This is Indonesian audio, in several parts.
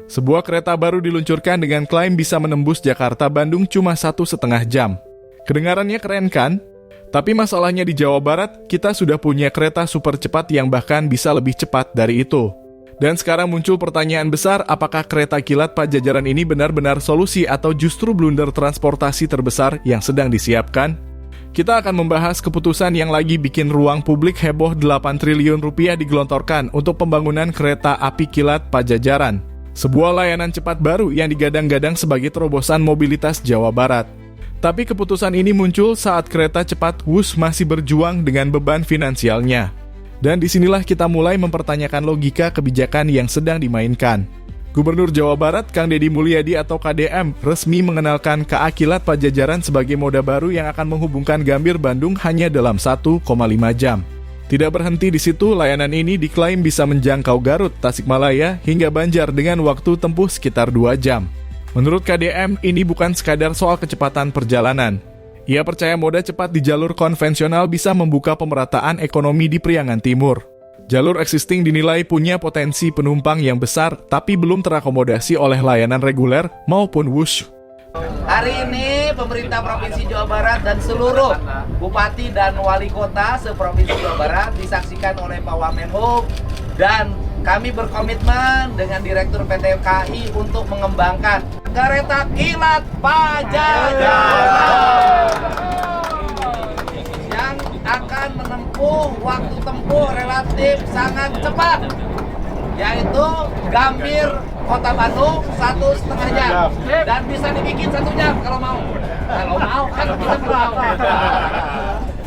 Sebuah kereta baru diluncurkan dengan klaim bisa menembus Jakarta-Bandung cuma 1,5 jam. Kedengarannya keren kan? Tapi masalahnya di Jawa Barat, kita sudah punya kereta super cepat yang bahkan bisa lebih cepat dari itu. Dan sekarang muncul pertanyaan besar, apakah kereta kilat Pajajaran ini benar-benar solusi atau justru blunder transportasi terbesar yang sedang disiapkan? Kita akan membahas keputusan yang lagi bikin ruang publik heboh 8 triliun rupiah digelontorkan untuk pembangunan kereta api kilat Pajajaran. Sebuah layanan cepat baru yang digadang-gadang sebagai terobosan mobilitas Jawa Barat. Tapi keputusan ini muncul saat kereta cepat Wush masih berjuang dengan beban finansialnya. Dan disinilah kita mulai mempertanyakan logika kebijakan yang sedang dimainkan. Gubernur Jawa Barat Kang Deddy Mulyadi atau KDM resmi mengenalkan KA Kilat Pajajaran sebagai moda baru yang akan menghubungkan Gambir Bandung hanya dalam 1,5 jam. Tidak berhenti di situ, layanan ini diklaim bisa menjangkau Garut, Tasikmalaya, hingga Banjar dengan waktu tempuh sekitar 2 jam. Menurut KDM, ini bukan sekadar soal kecepatan perjalanan. Ia percaya moda cepat di jalur konvensional bisa membuka pemerataan ekonomi di Priangan Timur. Jalur existing dinilai punya potensi penumpang yang besar, tapi belum terakomodasi oleh layanan reguler maupun Wush. Hari ini pemerintah Provinsi Jawa Barat dan seluruh bupati dan wali kota se-Provinsi Jawa Barat disaksikan oleh Pak Wamenhub, dan kami berkomitmen dengan Direktur PT KAI untuk mengembangkan kereta kilat Pajajaran yang akan menempuh waktu tempuh relatif sangat cepat, yaitu Gambir Kota Bandung 1,5 jam, dan bisa dibikin 1 jam kalau mau. Kalau mau kan kita mau.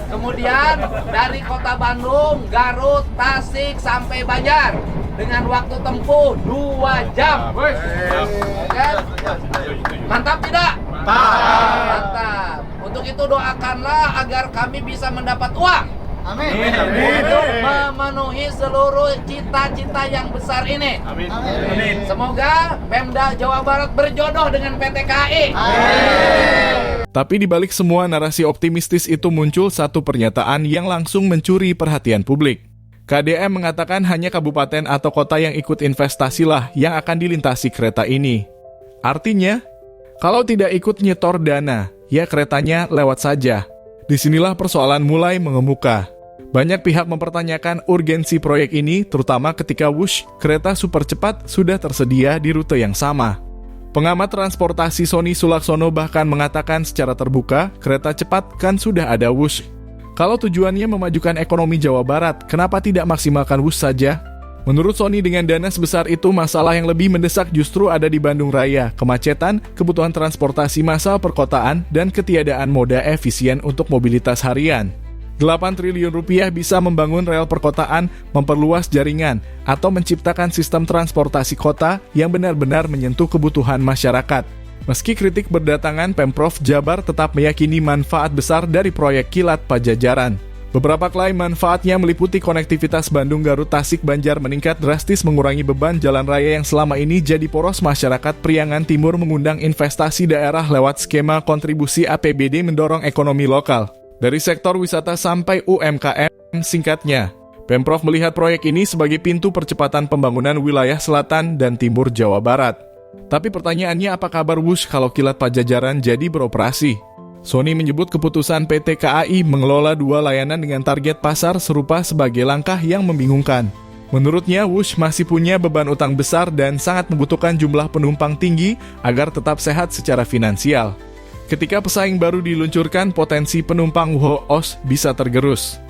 Kemudian dari Kota Bandung, Garut, Tasik sampai Banjar dengan waktu tempuh 2 jam. Oke? Mantap tidak? Mantap. Untuk itu doakanlah agar kami bisa mendapat uang. Amin. Untuk memenuhi seluruh cita-cita yang besar ini. Amin. Amin. Semoga Pemda Jawa Barat berjodoh dengan PT KAI. Amin. Tapi di balik semua narasi optimistis itu muncul satu pernyataan yang langsung mencuri perhatian publik. KDM mengatakan hanya kabupaten atau kota yang ikut investasilah yang akan dilintasi kereta ini. Artinya, kalau tidak ikut nyetor dana, ya keretanya lewat saja. Disinilah persoalan mulai mengemuka. Banyak pihak mempertanyakan urgensi proyek ini, terutama ketika Wush, kereta super cepat, sudah tersedia di rute yang sama. Pengamat transportasi Sony Sulaksono bahkan mengatakan secara terbuka, kereta cepat kan sudah ada Wush. Kalau tujuannya memajukan ekonomi Jawa Barat, kenapa tidak maksimalkan Wush saja? Menurut Sony, dengan dana sebesar itu, masalah yang lebih mendesak justru ada di Bandung Raya, kemacetan, kebutuhan transportasi massal perkotaan, dan ketiadaan moda efisien untuk mobilitas harian. 8 triliun rupiah bisa membangun rel perkotaan, memperluas jaringan, atau menciptakan sistem transportasi kota yang benar-benar menyentuh kebutuhan masyarakat. Meski kritik berdatangan, Pemprov Jabar tetap meyakini manfaat besar dari proyek Kilat Pajajaran. Beberapa klaim manfaatnya meliputi konektivitas Bandung, Garut, Tasik, Banjar meningkat drastis, mengurangi beban jalan raya yang selama ini jadi poros masyarakat. Priangan Timur mengundang investasi daerah lewat skema kontribusi APBD mendorong ekonomi lokal. Dari sektor wisata sampai UMKM, singkatnya, Pemprov melihat proyek ini sebagai pintu percepatan pembangunan wilayah selatan dan timur Jawa Barat. Tapi pertanyaannya, apa kabar Wush kalau Kilat Pajajaran jadi beroperasi? Sony menyebut keputusan PT KAI mengelola 2 layanan dengan target pasar serupa sebagai langkah yang membingungkan. Menurutnya, Wush masih punya beban utang besar dan sangat membutuhkan jumlah penumpang tinggi agar tetap sehat secara finansial. Ketika pesaing baru diluncurkan, potensi penumpang WOOS bisa tergerus.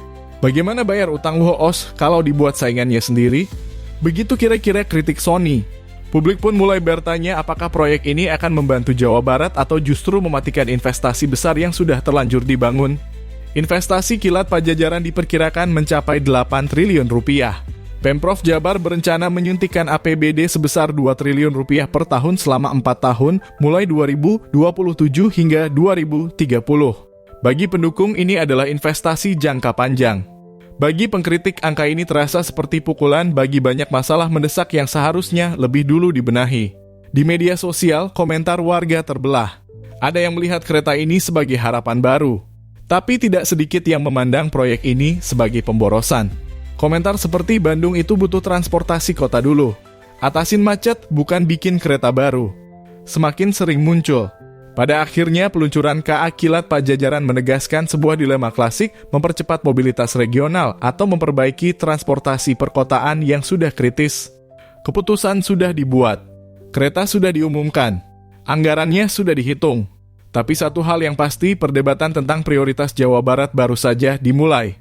Bagaimana bayar utang WOOS kalau dibuat saingannya sendiri? Begitu kira-kira kritik Sony. Publik pun mulai bertanya apakah proyek ini akan membantu Jawa Barat atau justru mematikan investasi besar yang sudah terlanjur dibangun. Investasi Kilat Pajajaran diperkirakan mencapai 8 triliun rupiah. Pemprov Jabar berencana menyuntikkan APBD sebesar 2 triliun rupiah per tahun selama 4 tahun, mulai 2027 hingga 2030. Bagi pendukung, ini adalah investasi jangka panjang. Bagi pengkritik, angka ini terasa seperti pukulan bagi banyak masalah mendesak yang seharusnya lebih dulu dibenahi. Di media sosial, komentar warga terbelah. Ada yang melihat kereta ini sebagai harapan baru, tapi tidak sedikit yang memandang proyek ini sebagai pemborosan. Komentar seperti Bandung itu butuh transportasi kota dulu. Atasin macet bukan bikin kereta baru. Semakin sering muncul. Pada akhirnya, peluncuran KA Kilat Pajajaran menegaskan sebuah dilema klasik mempercepat mobilitas regional atau memperbaiki transportasi perkotaan yang sudah kritis. Keputusan sudah dibuat. Kereta sudah diumumkan. Anggarannya sudah dihitung. Tapi satu hal yang pasti, perdebatan tentang prioritas Jawa Barat baru saja dimulai.